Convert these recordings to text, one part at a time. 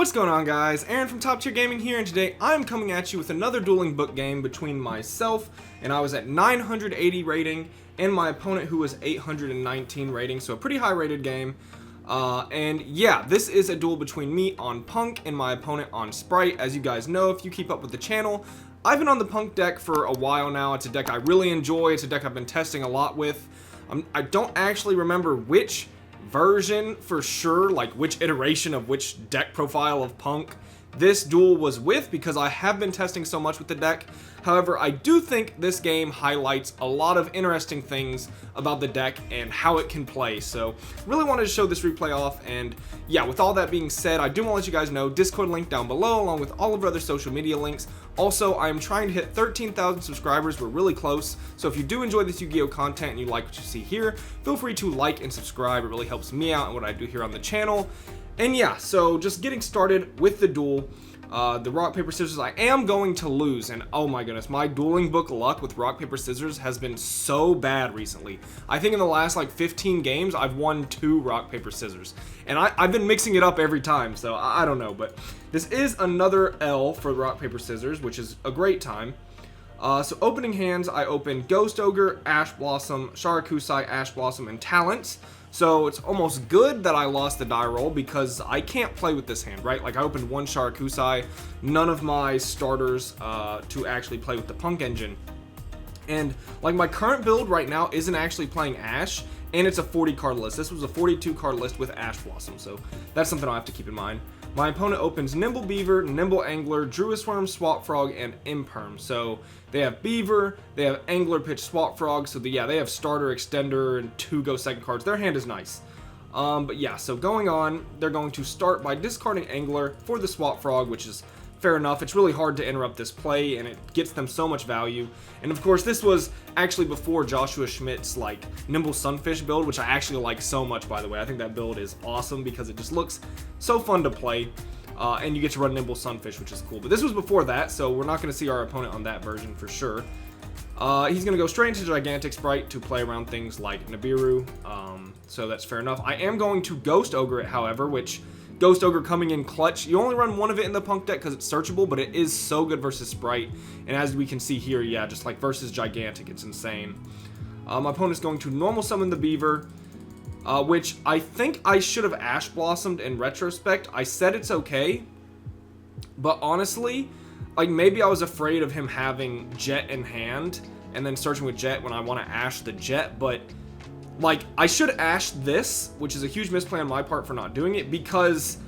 What's going on, guys? Aaron from Top Tier Gaming here, and today I'm coming at you with another dueling book game between myself, and I was at 980 rating, and my opponent who was 819 rating, so a pretty high rated game. And yeah, this is a duel between me on P.U.N.K and my opponent on Spright. As you guys know, if you keep up with the channel, I've been on the P.U.N.K deck for a while now. It's a deck I really enjoy. It's a deck I've been testing a lot with. I don't actually remember which version for sure, like which iteration of which deck profile of P.U.N.K this duel was with, because I have been testing so much with the deck. However, I do think this game highlights a lot of interesting things about the deck and how it can play, so really wanted to show this replay off. And yeah, with all that being said, I do want to let you guys know Discord link down below along with all of our other social media links. Also, I am trying to hit 13,000 subscribers. We're really close, so if you do enjoy this Yu-Gi-Oh content and you like what you see here, feel free to like and subscribe. It really helps me out and what I do here on the channel. And yeah, so just getting started with the duel. The rock, paper, scissors, I am going to lose, and oh my goodness, my dueling book luck with rock, paper, scissors has been so bad recently. I think in the last like 15 games, I've won 2 rock, paper, scissors, and I've been mixing it up every time, so I don't know, but this is another L for rock, paper, scissors, which is a great time. So opening hands, I open Ghost Ogre, Ash Blossom, Sharakusai, Ash Blossom, and Talents. So it's almost good that I lost the die roll, because I can't play with this hand, right? Like, I opened 1 Sharakusai, none of my starters to actually play with the P.U.N.K engine. And like, my current build right now isn't actually playing Ash, and it's a 40 card list. This was a 42 card list with Ash Blossom, so that's something I'll have to keep in mind. My opponent opens Nimble Beaver, Nimble Angler, Druid Worm, Swap Frog, and Imperm. So they have Beaver, they have Angler, Pitch, Swap Frog. So yeah, they have starter, extender, and 2 go second cards. Their hand is nice. But yeah, so going on, they're going to start by discarding Angler for the Swap Frog, which is fair enough. It's really hard to interrupt this play, and it gets them so much value. And of course, this was actually before Joshua Schmidt's like Nimble Sunfish build, which I actually like so much, by the way. I think that build is awesome because it just looks so fun to play, and you get to run Nimble Sunfish, which is cool. But this was before that, so we're not going to see our opponent on that version for sure. He's going to go straight into Gigantic Spright to play around things like Nibiru, so that's fair enough. I am going to Ghost Ogre it, however, which Ghost Ogre coming in clutch. You only run 1 of it in the P.U.N.K deck because it's searchable, but it is so good versus Spright. And as we can see here, yeah, just like versus Gigantic, it's insane. My opponent's going to normal summon the Beaver, which I think I should have Ash Blossomed in retrospect. I said it's okay, but honestly, like, maybe I was afraid of him having Jet in hand and then searching with Jet when I want to Ash the Jet, but like, I should Ash this, which is a huge misplay on my part for not doing it, because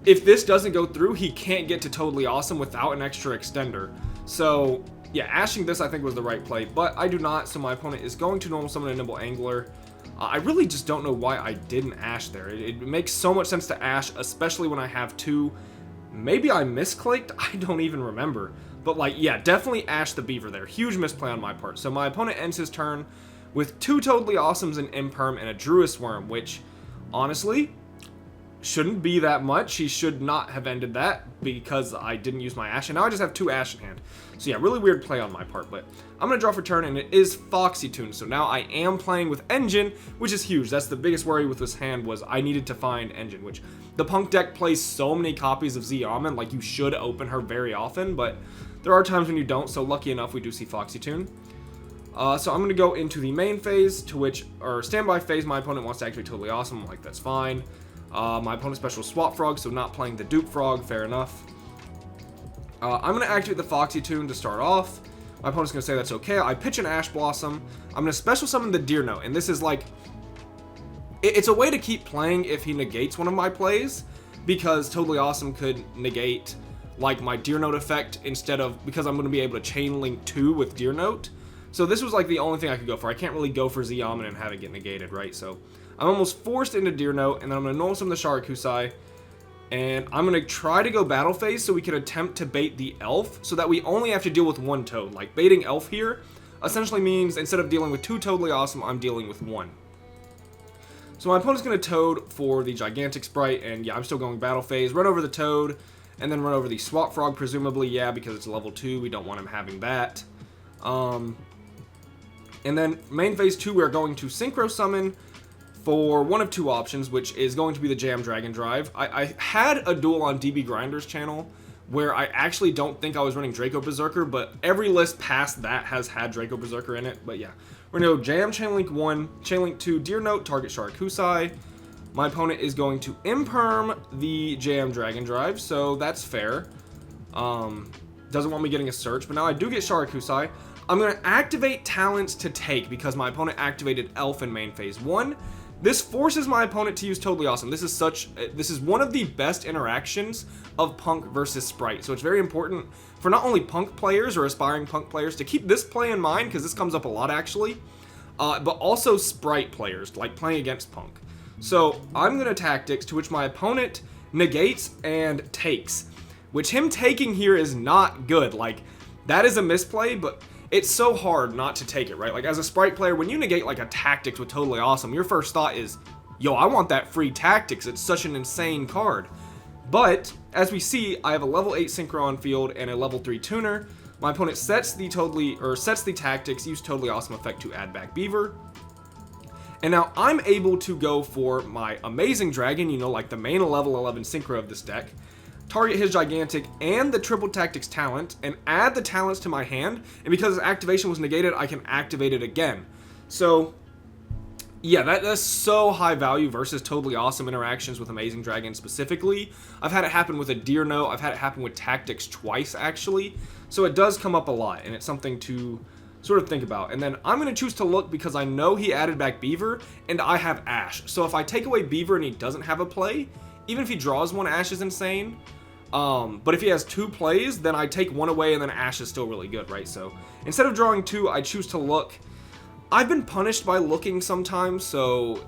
if this doesn't go through, he can't get to Totally Awesome without an extra extender. So yeah, Ashing this I think was the right play, but I do not, so my opponent is going to normal summon a Nimble Angler. I really just don't know why I didn't Ash there. It makes so much sense to Ash, especially when I have 2. Maybe I misclicked, I don't even remember. But like, yeah, definitely Ash the Beaver there. Huge misplay on my part. So my opponent ends his turn with 2 Totally Awesomes, an Imperm, and a Druid Worm, which honestly shouldn't be that much. He should not have ended that because I didn't use my Ash, and now I just have 2 Ash in hand. So yeah, really weird play on my part, but I'm going to draw for turn, and it is Foxy Tune. So now I am playing with Engine, which is huge. That's the biggest worry with this hand, was I needed to find Engine, which the P.U.N.K deck plays so many copies of Ziyaman, like you should open her very often, but there are times when you don't, so lucky enough we do see Foxy Tune. So I'm going to go into the main phase, or standby phase. My opponent wants to activate Totally Awesome, I'm like, that's fine. My opponent's special Swap Frog, so not playing the Dupe Frog, fair enough. I'm going to activate the Foxy Tune to start off. My opponent's going to say that's okay. I pitch an Ash Blossom. I'm going to special summon the Deer Note, and this is like, it's a way to keep playing if he negates one of my plays, because Totally Awesome could negate like my Deer Note effect instead of, because I'm going to be able to chain link 2 with Deer Note. So this was like the only thing I could go for. I can't really go for Ziyaman and have it get negated, right? So I'm almost forced into Deer Note, and then I'm going to normal summon the Sharakusai, and I'm going to try to go battle phase so we can attempt to bait the Elf, so that we only have to deal with 1 Toad. Like, baiting Elf here essentially means instead of dealing with 2 Totally Awesome, I'm dealing with 1. So my opponent's going to Toad for the Gigantic Spright, and yeah, I'm still going battle phase. Run over the Toad, and then run over the Swap Frog, presumably, yeah, because it's level 2. We don't want him having that. And then main phase 2, we're going to Synchro Summon for one of two options, which is going to be the Jam Dragon Drive. I had a duel on DB Grinder's channel where I actually don't think I was running Draco Berserker, but every list past that has had Draco Berserker in it. But yeah, we're going to go Jam, Chainlink 1, Chainlink 2, Deer Note, target Sharakusai. My opponent is going to Imperm the Jam Dragon Drive, so that's fair. Doesn't want me getting a search, but now I do get Sharakusai. I'm going to activate talents to take because my opponent activated Elf in main phase 1. This forces my opponent to use Totally Awesome. This is one of the best interactions of Punk versus Spright. So it's very important for not only Punk players or aspiring Punk players to keep this play in mind, because this comes up a lot actually, but also Spright players, like playing against Punk. So I'm going to Tactics, to which my opponent negates and takes, which him taking here is not good. Like, that is a misplay, but it's so hard not to take it, right? Like, as a Spright player, when you negate like a Tactics with Totally Awesome, your first thought is, yo, I want that free Tactics. It's such an insane card. But as we see, I have a level 8 Synchro on field and a level 3 Tuner. My opponent sets the Tactics, use Totally Awesome effect to add back Beaver. And now I'm able to go for my Amazing Dragon, you know, like the main level 11 Synchro of this deck, target his Gigantic and the Triple Tactics talent, and add the talents to my hand, and because his activation was negated, I can activate it again. So, yeah, that's so high value versus Totally Awesome interactions with Amazing Dragon specifically. I've had it happen with a Deer Note, I've had it happen with Tactics twice, actually, so it does come up a lot, and it's something to sort of think about. And then I'm going to choose to look because I know he added back Beaver, and I have Ash. So if I take away Beaver and he doesn't have a play, even if he draws one, Ash is insane. But if he has 2 plays, then I take 1 away and then Ash is still really good, right? So instead of drawing 2, I choose to look. I've been punished by looking sometimes, so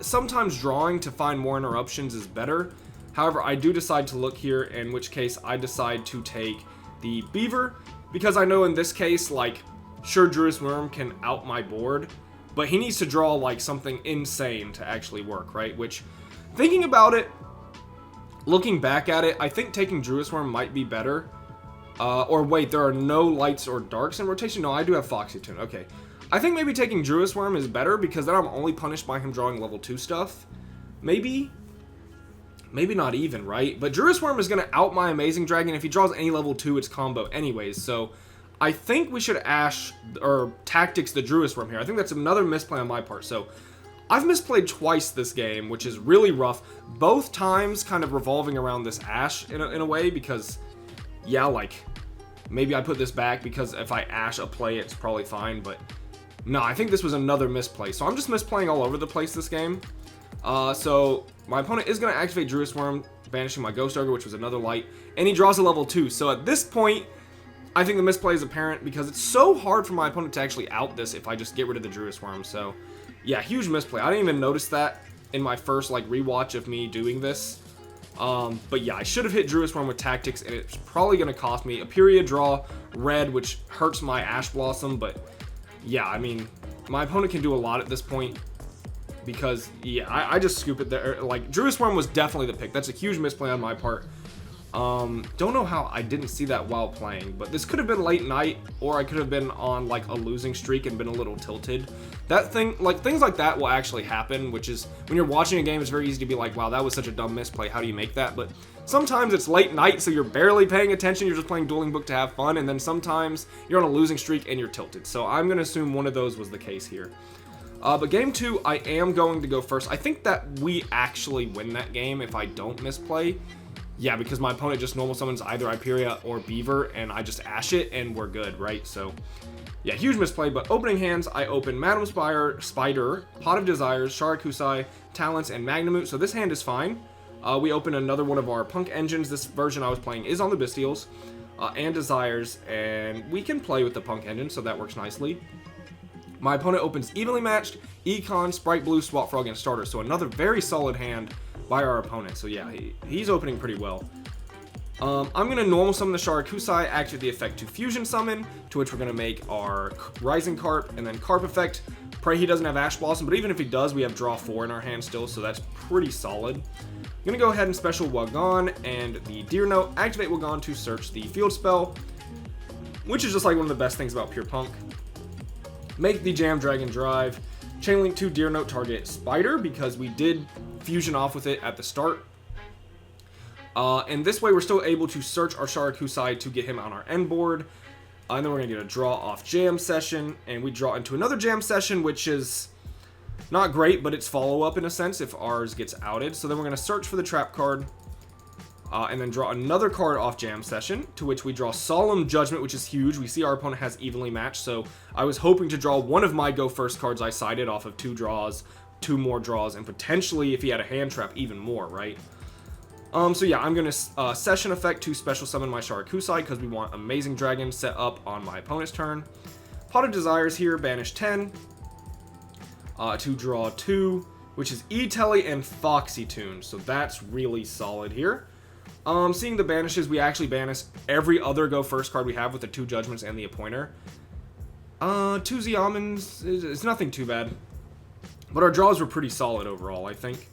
sometimes drawing to find more interruptions is better. However, I do decide to look here, in which case I decide to take the Beaver, because I know in this case, like, sure, Druid's Worm can out my board, but he needs to draw like something insane to actually work, right? Which, thinking about it, looking back at it, I think taking Druid's Worm might be better. Or wait, there are no lights or darks in rotation? No, I do have Foxy Tune. Okay. I think maybe taking Druid's Worm is better because then I'm only punished by him drawing level 2 stuff. Maybe not even, right? But Druid's Worm is going to out my Amazing Dragon. If he draws any level 2, it's combo anyways. So I think we should Ash or Tactics the Druid's Worm here. I think that's another misplay on my part. So I've misplayed twice this game, which is really rough. Both times kind of revolving around this Ash in a way because, yeah, like, maybe I put this back because if I Ash a play, it's probably fine. But no, I think this was another misplay. So I'm just misplaying all over the place this game. So my opponent is going to activate Druid's Worm, banishing my Ghost Ogre, which was another light. And he draws a level 2. So at this point, I think the misplay is apparent because it's so hard for my opponent to actually out this if I just get rid of the Druid's Worm. So yeah, huge misplay. I didn't even notice that in my first like rewatch of me doing this. But yeah, I should have hit Druid's Worm with Tactics, and it's probably going to cost me a period draw red, which hurts my Ash Blossom. But yeah, I mean, my opponent can do a lot at this point because, yeah, I just scoop it there. Like, Druid's Worm was definitely the pick. That's a huge misplay on my part. Don't know how I didn't see that while playing, but this could have been late night, or I could have been on like a losing streak and been a little tilted. That thing, like, things like that will actually happen, which is when you're watching a game, it's very easy to be like, wow, that was such a dumb misplay. How do you make that? But sometimes it's late night, so you're barely paying attention. You're just playing Dueling Book to have fun. And then sometimes you're on a losing streak and you're tilted. So I'm going to assume one of those was the case here. But game 2, I am going to go first. I think that we actually win that game if I don't misplay. Yeah, because my opponent just normal summons either Hyperia or Beaver, and I just Ash it, and we're good, right? So, yeah, huge misplay, but opening hands, I open Madam Spider, Pot of Desires, Sharakusai, Talents, and Magnamute, so this hand is fine. We open another one of our Punk engines. This version I was playing is on the Bestials, and Desires, and we can play with the Punk engine, so that works nicely. My opponent opens Evenly Matched, Econ, Spright Blue, Swap Frog, and Starter, so another very solid hand by our opponent. So yeah, he's opening pretty well. I'm going to normal summon the Sharakusai, activate the effect to fusion summon, to which we're going to make our Rising Carp, and then Carp effect. Pray he doesn't have Ash Blossom, but even if he does, we have draw 4 in our hand still, so that's pretty solid. I'm going to go ahead and special Wagon and the Deer Note, activate Wagon to search the field spell, which is just like one of the best things about pure Punk. Make the Jam Dragon Drive, Chainlink 2 Deer Note target Spider, because we did fusion off with it at the start. And this way we're still able to search our Sharakusai to get him on our end board. And then we're going to get a draw off Jam Session, and we draw into another Jam Session, which is not great, but it's follow-up in a sense if ours gets outed. So then we're going to search for the trap card, and then draw another card off Jam Session, to which we draw Solemn Judgment, which is huge. We see our opponent has evenly matched, so I was hoping to draw one of my go first cards I sided off of 2 draws, 2 more draws, and potentially, if he had a hand trap, even more, right? So yeah, I'm going to Session Effect to special summon my Sharakusai, because we want Amazing Dragon set up on my opponent's turn. Pot of Desires here, banish 10, to draw 2, which is E-Telly and Foxy Tune, so that's really solid here. Seeing the banishes, we actually banish every other go first card we have with the 2 Judgments and the Appointer. 2 Xiamens, it's nothing too bad. But our draws were pretty solid overall, I think.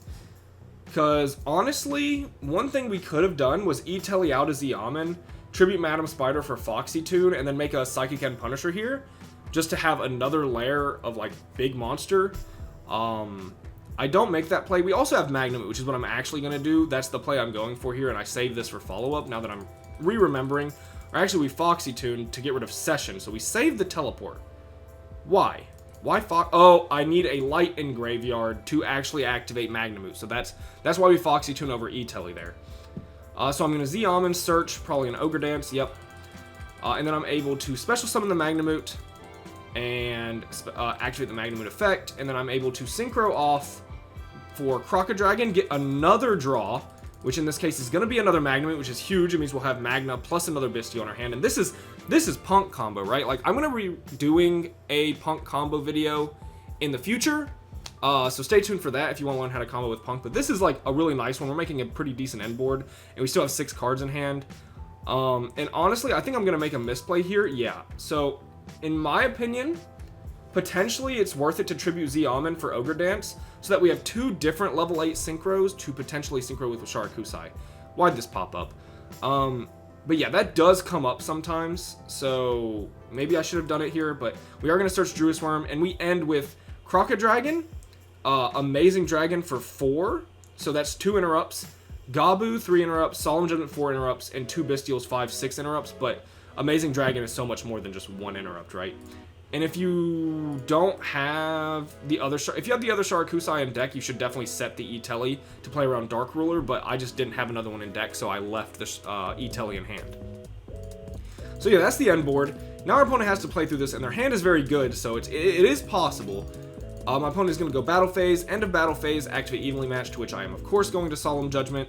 Because, honestly, one thing we could have done was E-Telly out as Xiamen, tribute Madam Spider for Foxy Tune, and then make a Psychic End Punisher here, just to have another layer of, like, big monster. I don't make that play. We also have Magnum, which is what I'm actually going to do. That's the play I'm going for here, and I save this for follow-up now that I'm re-remembering. Or actually, we Foxy Tune to get rid of Session, so we save the Teleport. Why? Why Oh, I need a light in Graveyard to actually activate Magnum. So that's why we Foxy Tune over E-Telly there. So I'm going to Xiamen, search, probably an Ogre Dance, yep. And then I'm able to special summon the Magnamute and activate the Magnamute effect. And then I'm able to Synchro off for Crocodragon, get another draw, which in this case is going to be another Magnamute, which is huge. It means we'll have Magna plus another Bestial on our hand. And this is P.U.N.K combo, right? Like, I'm going to be doing a P.U.N.K combo video in the future. So stay tuned for that if you want to learn how to combo with P.U.N.K. But this is like a really nice one. We're making a pretty decent end board, and we still have 6 cards in hand. And honestly, I think I'm going to make a misplay here. Yeah. So, in my opinion, potentially it's worth it to tribute Xiamen for Ogre Dance, so that we have 2 different level 8 synchros to potentially synchro with Sharakusai. Why'd this pop up? But yeah, that does come up sometimes, so maybe I should have done it here, but we are going to search Druid's Worm, and we end with Crocodragon, Amazing Dragon for 4, so that's 2 interrupts, Gabu 3 interrupts, Solemn Judgment 4 interrupts, and 2 Bestials 5, 6 interrupts, but Amazing Dragon is so much more than just 1 interrupt, right? And if you don't have the other, if you have the other Sharakusai in deck, you should definitely set the E-Telly to play around Dark Ruler, but I just didn't have another one in deck, so I left the E-Telly in hand. So yeah, that's the end board. Now our opponent has to play through this, and their hand is very good, so it is possible. My opponent is going to go Battle Phase, end of Battle Phase, activate Evenly Matched, to which I am of course going to Solemn Judgment.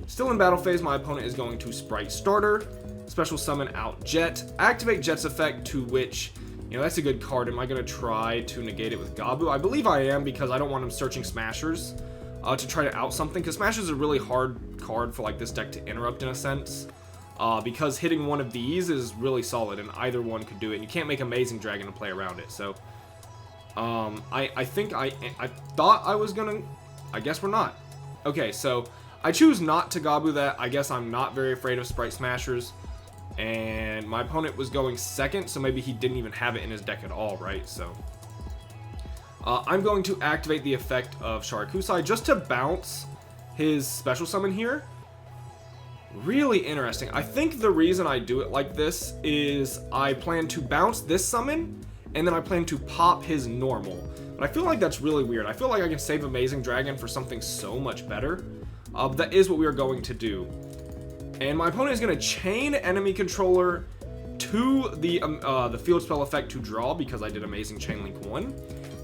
Still in Battle Phase, my opponent is going to Spright Starter, special summon out Jet, activate Jet's effect, to which, you know, that's a good card. Am I going to try to negate it with Gabu? I believe I am, because I don't want him searching Smashers to try to out something, because Smashers is a really hard card for like this deck to interrupt in a sense, because hitting one of these is really solid, and either one could do it, and you can't make Amazing Dragon to play around it. So I think I thought I was gonna, I guess we're not. Okay, so I choose not to Gabu that. I guess I'm not very afraid of Spright Smashers. And my opponent was going second, so maybe he didn't even have it in his deck at all, right? So I'm going to activate the effect of Sharakusai just to bounce his special summon here. Really interesting. I think the reason I do it like this is I plan to bounce this summon, and then I plan to pop his normal. But I feel like that's really weird. I feel like I can save Amazing Dragon for something so much better. But that is what we are going to do. And my opponent is going to chain enemy controller to the field spell effect to draw, because I did Amazing Chainlink 1.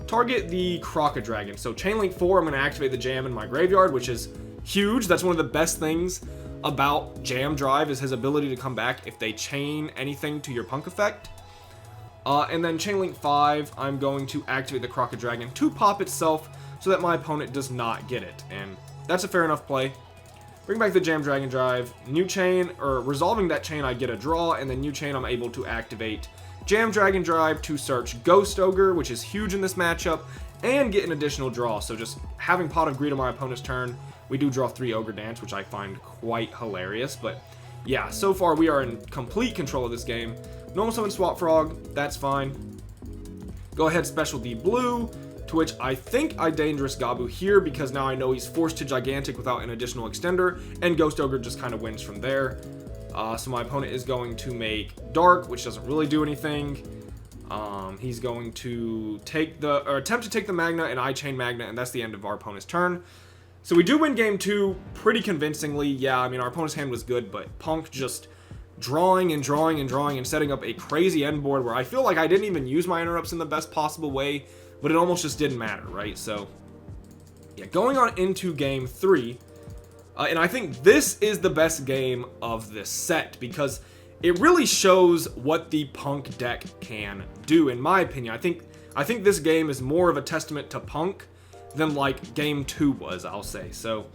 Target the Crocodragon. So Chainlink 4, I'm going to activate the Jam in my graveyard, which is huge. That's one of the best things about Jam Drive, is his ability to come back if they chain anything to your P.U.N.K effect. And then Chainlink 5, I'm going to activate the Crocodragon to pop itself so that my opponent does not get it. And that's a fair enough play. Bring back the Jam Dragon Drive, new chain, or resolving that chain I get a draw, and then new chain I'm able to activate Jam Dragon Drive to search Ghost Ogre, which is huge in this matchup, and get an additional draw. So just having Pot of Greed on my opponent's turn, we do draw 3 Ogre Dance, which I find quite hilarious. But yeah, so far we are in complete control of this game. Normal Summon Swap Frog, that's fine. Go ahead, special the blue, to which I think I Dangerous Gabu here because now I know he's forced to Gigantic without an additional extender, and Ghost Ogre just kind of wins from there. So my opponent is going to make Dark, which doesn't really do anything. He's going to attempt to take the Magna, and I chain Magna, and that's the end of our opponent's turn. So we do win game 2 pretty convincingly. Yeah, I mean, our opponent's hand was good, but P.U.N.K just drawing and drawing and drawing and setting up a crazy end board where I feel like I didn't even use my interrupts in the best possible way, but it almost just didn't matter, right? So, yeah, going on into game 3, and I think this is the best game of this set because it really shows what the P.U.N.K deck can do, in my opinion. I think this game is more of a testament to P.U.N.K than like game 2 was, I'll say. So,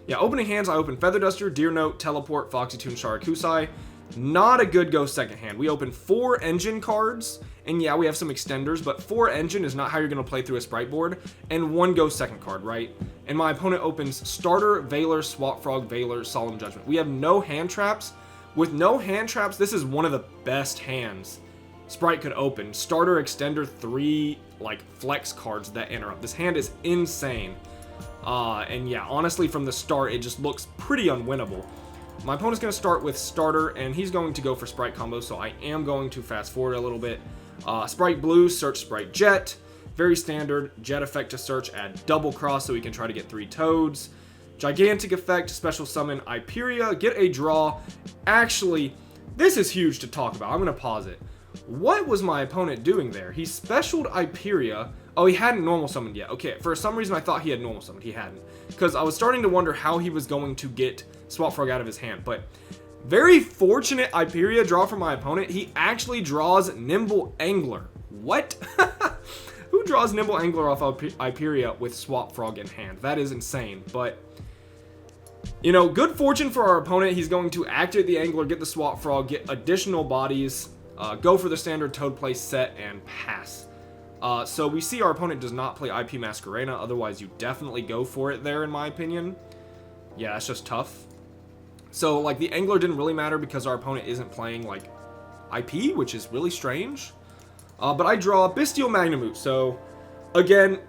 yeah, opening hands, I open Feather Duster, Deer Note, Teleport, Foxy Tune, Sharakusai. Not a good go second hand. We open 4 engine cards, and yeah, we have some extenders, but 4 engine is not how you're going to play through a Spright board, and 1 go second card, right? And my opponent opens Starter, Veiler, Swap Frog, Veiler, Solemn Judgment. We have no hand traps. With no hand traps, this is one of the best hands Spright could open. Starter, extender, 3 like flex cards that interrupt. This hand is insane. And yeah, honestly, from the start, it just looks pretty unwinnable. My opponent's going to start with Starter, and he's going to go for Spright combo, so I am going to fast forward a little bit. Spright Blue, search Spright Jet. Very standard. Jet effect to search, add Double Cross so we can try to get 3 Toads. Gigantic effect, special summon Hyperia, get a draw. Actually, this is huge to talk about. I'm going to pause it. What was my opponent doing there? He specialed Hyperia. Oh, he hadn't normal summoned yet. Okay, for some reason I thought he had normal summoned. He hadn't. Because I was starting to wonder how he was going to get Swap Frog out of his hand. But very fortunate Hyperia draw from my opponent. He actually draws Nimble Angler. What? Who draws Nimble Angler off of Hyperia with Swap Frog in hand? That is insane. But, you know, good fortune for our opponent. He's going to activate the Angler, get the Swap Frog, get additional bodies, go for the standard Toad play set, and pass. So we see our opponent does not play IP Masquerena, otherwise you definitely go for it there, in my opinion. Yeah, that's just tough. So, like, the Angler didn't really matter because our opponent isn't playing, like, IP, which is really strange. But I draw Bestial Magnamute. So, again,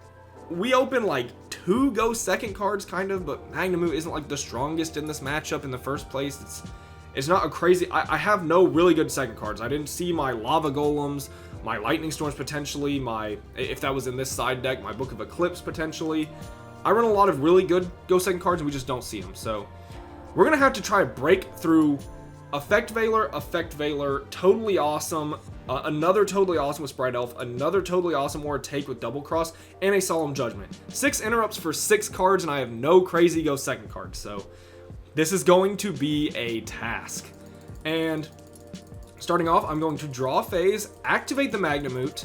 we open, like, 2 go second cards, kind of, but Magnamute isn't, like, the strongest in this matchup in the first place. It's not a crazy... I have no really good second cards. I didn't see my Lava Golems, my Lightning Storms potentially, if that was in this side deck, my Book of Eclipse potentially. I run a lot of really good go second cards, and we just don't see them. So we're going to have to try to break through Effect Veiler, Totally Awesome, another Totally Awesome with Spright Elf, another Totally Awesome or a Take with Double Cross, and a Solemn Judgment. 6 interrupts for 6 cards, and I have no crazy go second cards. So this is going to be a task. And starting off, I'm going to draw a phase, activate the Magnamute,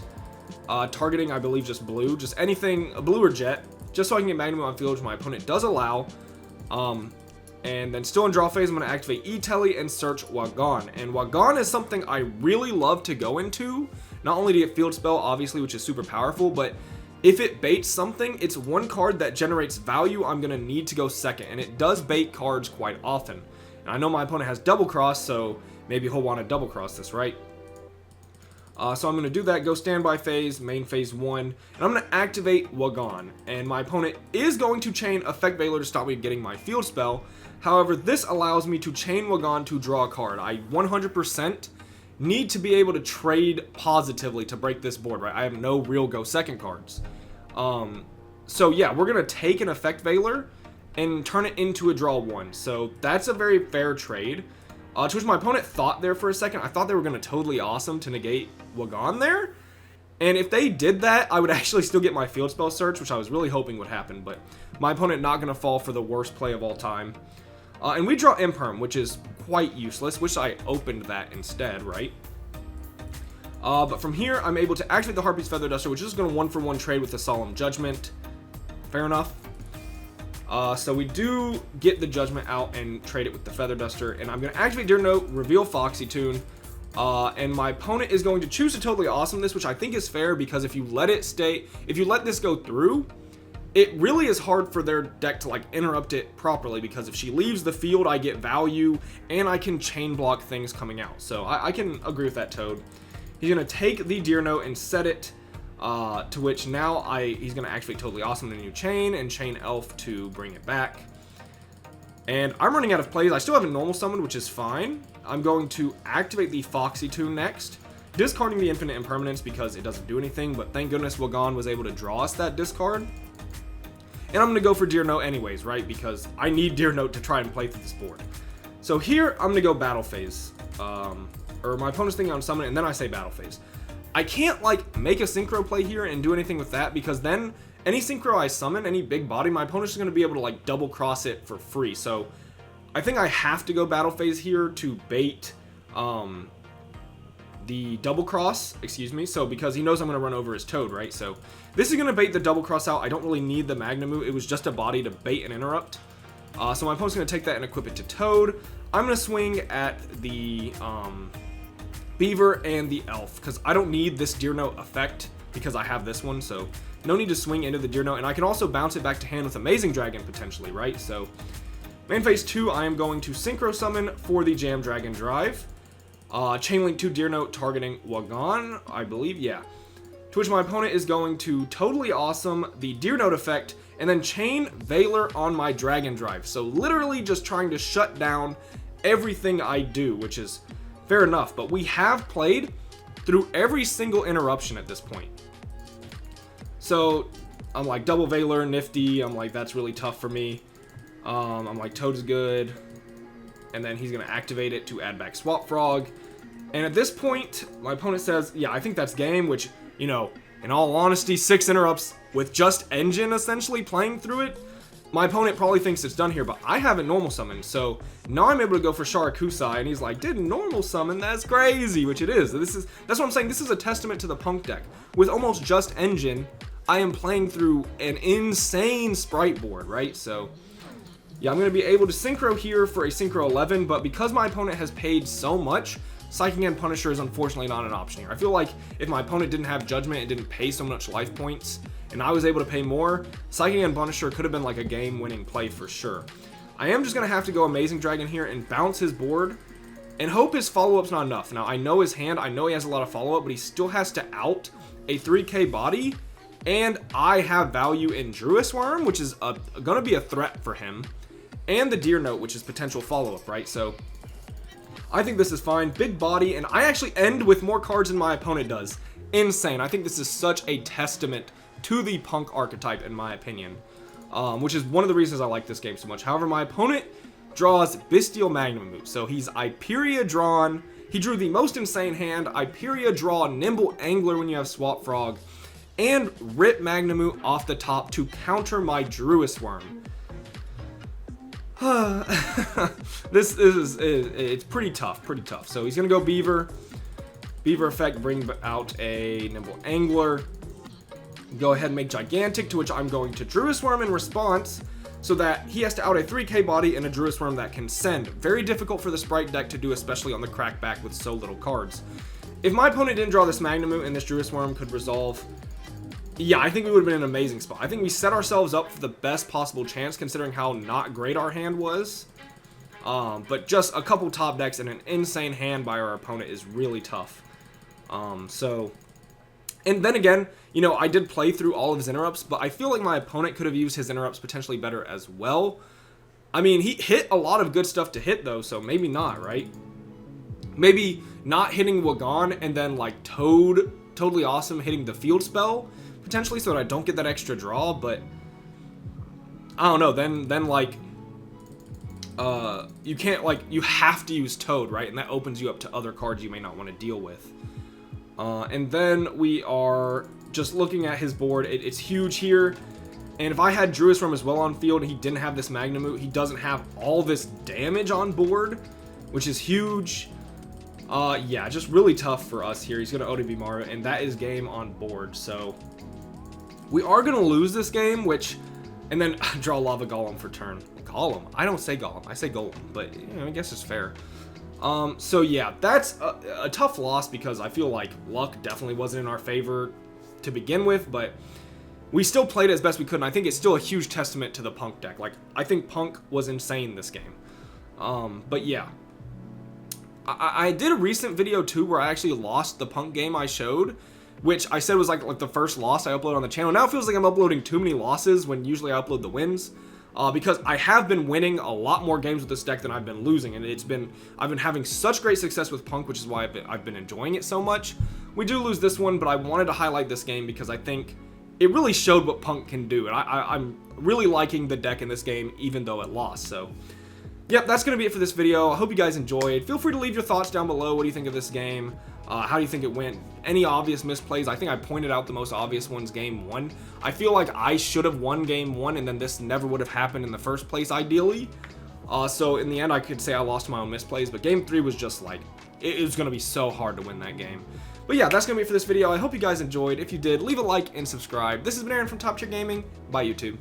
targeting, I believe, just blue, just anything, blue or jet, just so I can get Magnamute on field, which my opponent does allow. And then still in draw phase, I'm going to activate E-Telly and search Wagon. And Wagon is something I really love to go into, not only to get field spell, obviously, which is super powerful, but if it baits something, it's one card that generates value I'm going to need to go second, and it does bait cards quite often. And I know my opponent has Double Cross, so maybe he'll want to Double Cross this, right? So I'm going to do that, go standby phase, main phase 1, and I'm going to activate Wagon. And my opponent is going to chain Effect Veiler to stop me getting my field spell. However, this allows me to chain Wagon to draw a card. I 100% need to be able to trade positively to break this board, right? I have no real go second cards. So yeah, we're going to take an Effect Veiler and turn it into a draw 1. So that's a very fair trade. To which my opponent thought there for a second. I thought they were going to Totally Awesome to negate Wagon there. And if they did that, I would actually still get my field spell search, which I was really hoping would happen. But my opponent not going to fall for the worst play of all time. And we draw Imperm, which is quite useless. Wish I opened that instead, right? But from here, I'm able to activate the Harpy's Feather Duster, which is going to 1-for-1 trade with the Solemn Judgment. Fair enough. So we do get the Judgment out and trade it with the Feather Duster. And I'm going to activate Deer Note, reveal Foxy Tune. And my opponent is going to choose to Totally Awesome this, which I think is fair because if you let this go through, it really is hard for their deck to like interrupt it properly, because if she leaves the field, I get value and I can chain block things coming out. So I can agree with that, Toad. He's going to take the Deer Note and set it. To which now he's going to activate Totally Awesome in a new chain, and chain Elf to bring it back. And I'm running out of plays. I still haven't normal summoned, which is fine. I'm going to activate the Foxy Tune next, discarding the Infinite Impermanence because it doesn't do anything, but thank goodness Wagon was able to draw us that discard. And I'm going to go for Deer Note anyways, right? Because I need Deer Note to try and play through this board. So here, I'm going to go Battle Phase. Or my opponent's thinking on Summon, and then I say Battle Phase. I can't, like, make a Synchro play here and do anything with that, because then any Synchro I summon, any big body, my opponent's going to be able to, like, double cross it for free. So I think I have to go Battle Phase here to bait the double cross, excuse me, so because he knows I'm going to run over his Toad, right? So this is going to bait the double cross out. I don't really need the Magnamute. It was just a body to bait and interrupt. So my opponent's going to take that and equip it to Toad. I'm going to swing at the Beaver and the Elf, because I don't need this Deer Note effect because I have this one, so no need to swing into the Deer Note, and I can also bounce it back to hand with Amazing Dragon potentially, right? So main phase 2, I am going to Synchro Summon for the Jam Dragon Drive. Chain Link to Deer Note targeting Wagon, I believe, yeah. To which my opponent is going to Totally Awesome the Deer Note effect, and then Chain Valor on my Dragon Drive. So literally just trying to shut down everything I do, which is fair enough. But we have played through every single interruption at this point. So I'm like, double Valor, nifty. I'm like, that's really tough for me. I'm like, Toad's good. And then he's going to activate it to add back Swap Frog. And at this point, my opponent says, yeah, I think that's game, which, you know, in all honesty, 6 interrupts with just Engine essentially playing through it. My opponent probably thinks it's done here, but I haven't normal summoned, so now I'm able to go for Sharakusai, and he's like, didn't normal summon? That's crazy, which it is. That's what I'm saying. This is a testament to the P.U.N.K deck. With almost just Engine, I am playing through an insane Spright board, right? So yeah, I'm going to be able to Synchro here for a Synchro 11, but because my opponent has paid so much, Psychic and Punisher is unfortunately not an option here. I feel like if my opponent didn't have Judgment and didn't pay so much life points, and I was able to pay more, Psychic and Punisher could have been like a game-winning play for sure. I am just going to have to go Amazing Dragon here and bounce his board, and hope his follow-up's not enough. Now, I know his hand, I know he has a lot of follow-up, but he still has to out a 3k body, and I have value in Druis Worm, which is going to be a threat for him, and the Deer Note, which is potential follow-up, right? So I think this is fine. Big body, and I actually end with more cards than my opponent does. Insane. I think this is such a testament to the P.U.N.K archetype, in my opinion, which is one of the reasons I like this game so much. However, my opponent draws Bestial Magnamute, so he's Iperia drawn. He drew the most insane hand, Iperia draw Nimble Angler when you have Swap Frog, and rip Magnamute off the top to counter my Druis Worm. It's pretty tough. So he's gonna go Beaver effect, bring out a Nimble Angler, go ahead and make Gigantic, to which I'm going to Druis Worm in response, so that he has to out a 3k body and a Druis Worm that can send. Very difficult for the Spright deck to do, especially on the crackback with so little cards. If my opponent didn't draw this Magnamute and this Druis Worm could resolve, yeah, I think we would have been in an amazing spot. I think we set ourselves up for the best possible chance, considering how not great our hand was. But just a couple top decks and an insane hand by our opponent is really tough. And then again, you know, I did play through all of his interrupts, but I feel like my opponent could have used his interrupts potentially better as well. I mean, he hit a lot of good stuff to hit, though, so maybe not, right? Maybe not hitting Wagon and then, like, Totally Awesome hitting the field spell, potentially, so that I don't get that extra draw, but I don't know, then like, you can't, like, you have to use Toad, right? And that opens you up to other cards you may not want to deal with. And then we are just looking at his board. It's huge here, and if I had Druis Worm as well on field and he didn't have this Magnamute, he doesn't have all this damage on board, which is huge. Yeah, just really tough for us here. He's going to ODB Mario, and that is game on board, so we are going to lose this game, and then draw Lava Golem for turn. Golem? I don't say Golem, I say Golem, but, you know, I guess it's fair. So yeah, that's a tough loss because I feel like luck definitely wasn't in our favor to begin with, but we still played it as best we could, and I think it's still a huge testament to the P.U.N.K deck. Like, I think P.U.N.K was insane this game. But yeah. I did a recent video too where I actually lost the P.U.N.K game I showed which I said was like the first loss I uploaded on the channel. Now it feels like I'm uploading too many losses when usually I upload the wins. Because I have been winning a lot more games with this deck than I've been losing, and I've been having such great success with P.U.N.K, which is why I've been enjoying it so much. We do lose this one, but I wanted to highlight this game because I think it really showed what P.U.N.K can do, and I'm really liking the deck in this game, even though it lost. So, yep, that's going to be it for this video. I hope you guys enjoyed. Feel free to leave your thoughts down below. What do you think of this game? How do you think it went? Any obvious misplays? I think I pointed out the most obvious ones game 1. I feel like I should have won game 1, and then this never would have happened in the first place, ideally. So in the end, I could say I lost my own misplays, but game 3 was just like, it was going to be so hard to win that game. But yeah, that's going to be it for this video. I hope you guys enjoyed. If you did, leave a like and subscribe. This has been Aaron from Top Tier Gaming. Bye, YouTube.